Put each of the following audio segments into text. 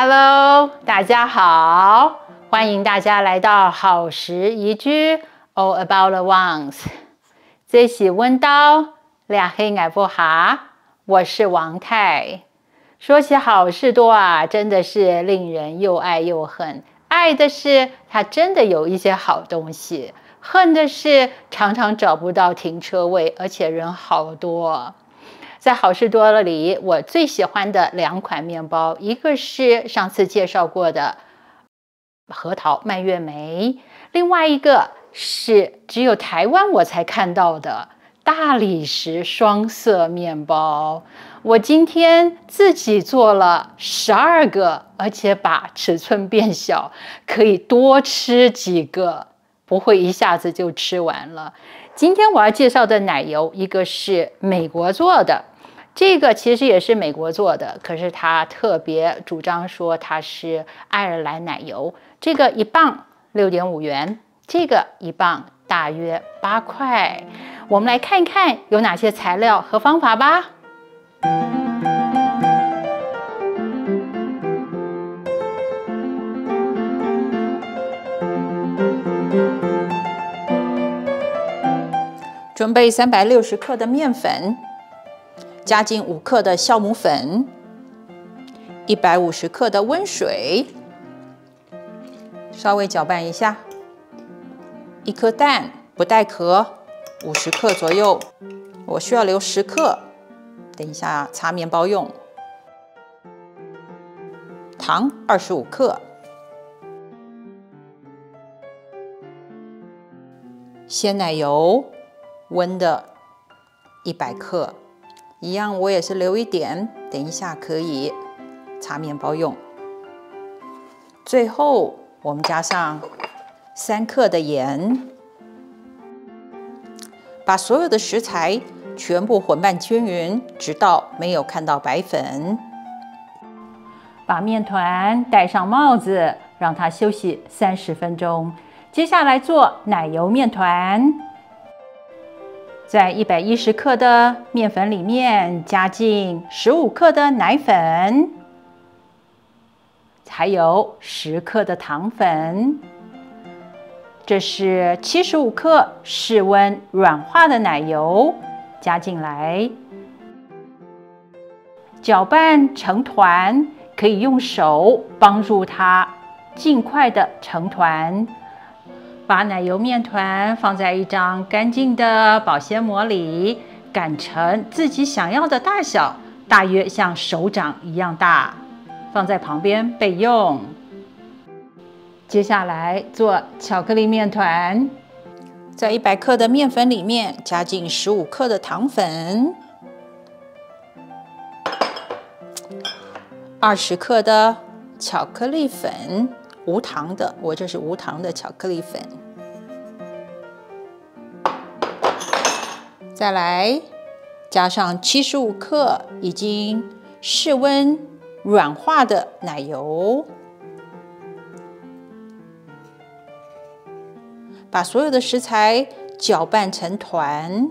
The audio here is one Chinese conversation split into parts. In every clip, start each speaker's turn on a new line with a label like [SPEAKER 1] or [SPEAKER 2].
[SPEAKER 1] Hello， 大家好，欢迎大家来到好食宜居 All About the Ones。这是温刀俩黑矮不哈，我是王太。说起好事多啊，真的是令人又爱又恨。爱的是它真的有一些好东西，恨的是常常找不到停车位，而且人好多。在好事多里，我最喜欢的2款面包，一个是上次介绍过的核桃蔓越莓，另外一个是只有台湾我才看到的大理石双色面包。我今天自己做了12个，而且把尺寸变小，可以多吃几个，不会一下子就吃完了。今天我要介绍的奶油，一个是美国做的，这个其实也是美国做的，可是他特别主张说它是爱尔兰奶油。这个1磅6.5元，这个1磅大约8块。我们来看一看有哪些材料和方法吧。准备360克的面粉，加进5克的酵母粉，150克的温水，稍微搅拌一下。1颗蛋不带壳，50克左右，我需要留10克，等一下擦面包用。糖25克，鲜奶油温的100克，一样我也是留一点，等一下可以擦面包用。最后我们加上3克的盐，把所有的食材全部混拌均匀，直到没有看到白粉。把面团戴上帽子，让它休息30分钟。接下来做奶油面团。在110克的面粉里面加进15克的奶粉，还有10克的糖粉。这是75克室温软化的奶油，加进来，搅拌成团，可以用手帮助它尽快的成团。把奶油面团放在一张干净的保鲜膜里，擀成自己想要的大小，大约像手掌一样大，放在旁边备用。接下来做巧克力面团，在100克的面粉里面加进15克的糖粉，20克的巧克力粉，无糖的，我这是无糖的巧克力粉。再来加上75克已经室温软化的奶油，把所有的食材搅拌成团。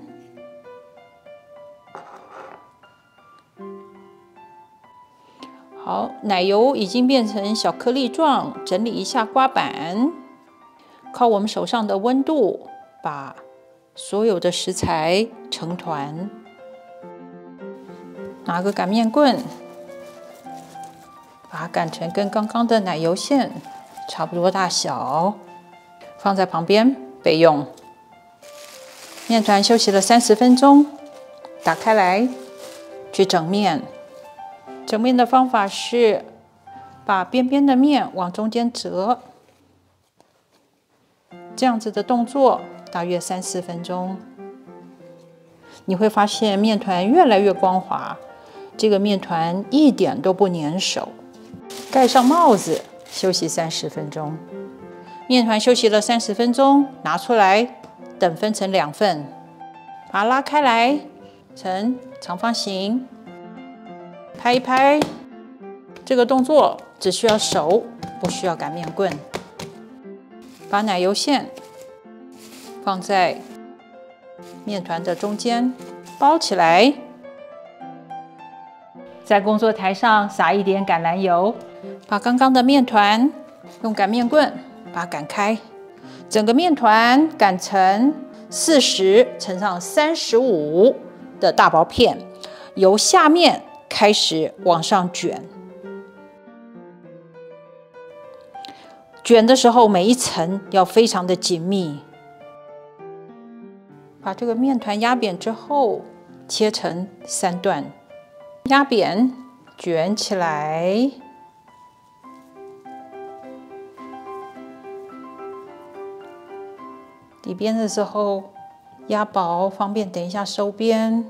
[SPEAKER 1] 好，奶油已经变成小颗粒状，整理一下刮板，靠我们手上的温度把所有的食材成团。拿个擀面棍，把它擀成跟刚刚的奶油馅差不多大小，放在旁边备用。面团休息了30分钟，打开来去整面。整面的方法是把边边的面往中间折，这样子的动作大约3-4分钟。你会发现面团越来越光滑，这个面团一点都不粘手。盖上帽子，休息30分钟。面团休息了30分钟，拿出来等分成2份，把它拉开来成长方形，拍一拍。这个动作只需要手，不需要擀面棍。把奶油馅放在面团的中间，包起来，在工作台上撒一点橄榄油，把刚刚的面团用擀面棍把它擀开，整个面团擀成40乘上35的大薄片，由下面开始往上卷。卷的时候，每一层要非常的紧密。把这个面团压扁之后，切成3段，压扁，卷起来。底边的时候压薄，方便等一下收边。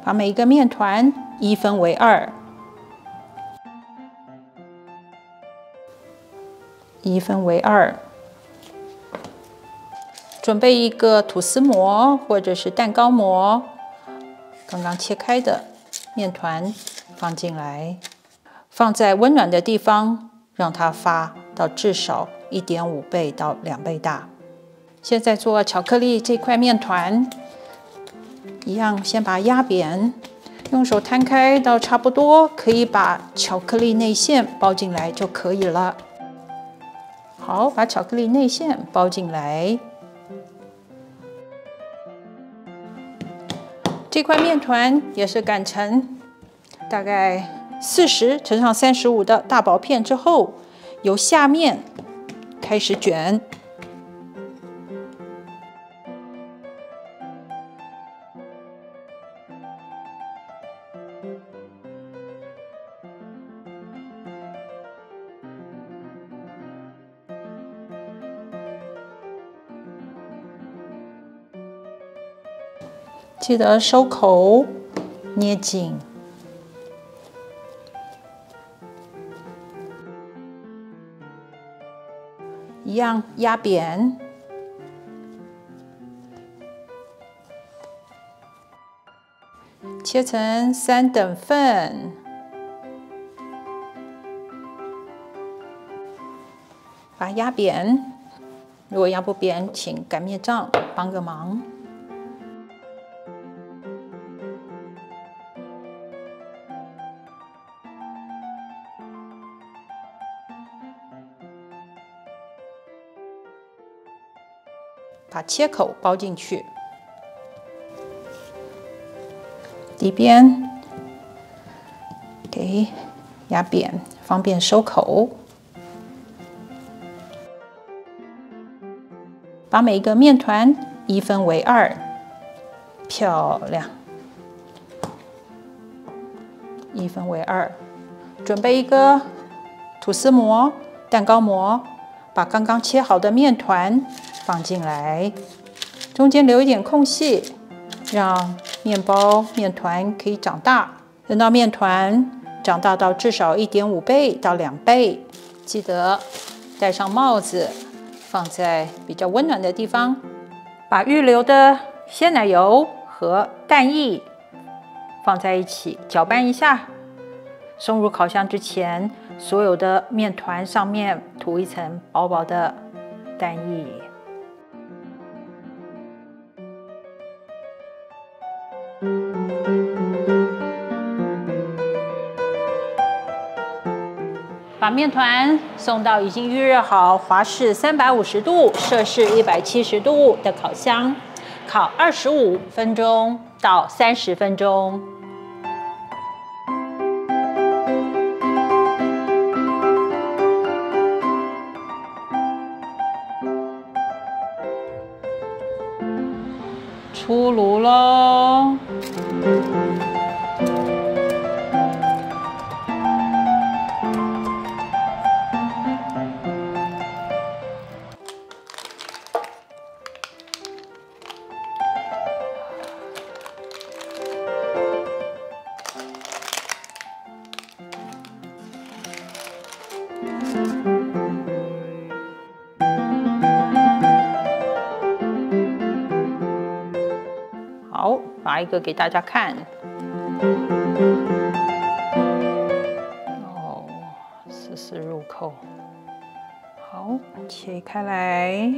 [SPEAKER 1] 把每一个面团1分为2，1分为2。准备一个吐司模或者是蛋糕模，刚刚切开的面团放进来，放在温暖的地方，让它发到至少1.5倍到2倍大。现在做巧克力这块面团，一样先把它压扁，用手摊开到差不多，可以把巧克力内馅包进来就可以了。好，把巧克力内馅包进来。这块面团也是擀成大概40乘上35的大薄片之后，由下面开始卷。记得收口，捏紧。一样压扁。切成3等份。把它压扁。如果压不扁，请擀面杖帮个忙。把切口包进去，底边给压扁，方便收口。把每一个面团1分为2，漂亮，1分为2。准备一个吐司模、蛋糕模，把刚刚切好的面团放进来，中间留一点空隙，让面包、面团可以长大。等到面团长大到至少1.5倍到2倍，记得戴上帽子，放在比较温暖的地方。把预留的鲜奶油和蛋液放在一起，搅拌一下。送入烤箱之前，所有的面团上面涂一层薄薄的蛋液。把面团送到已经预热好华氏350度、摄氏170度的烤箱，烤25分钟到30分钟。出炉喽！好，拔一个给大家看。哦，丝丝入口。好，切开来。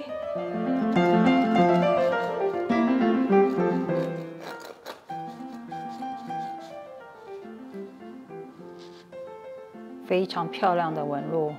[SPEAKER 1] 非常漂亮的纹路。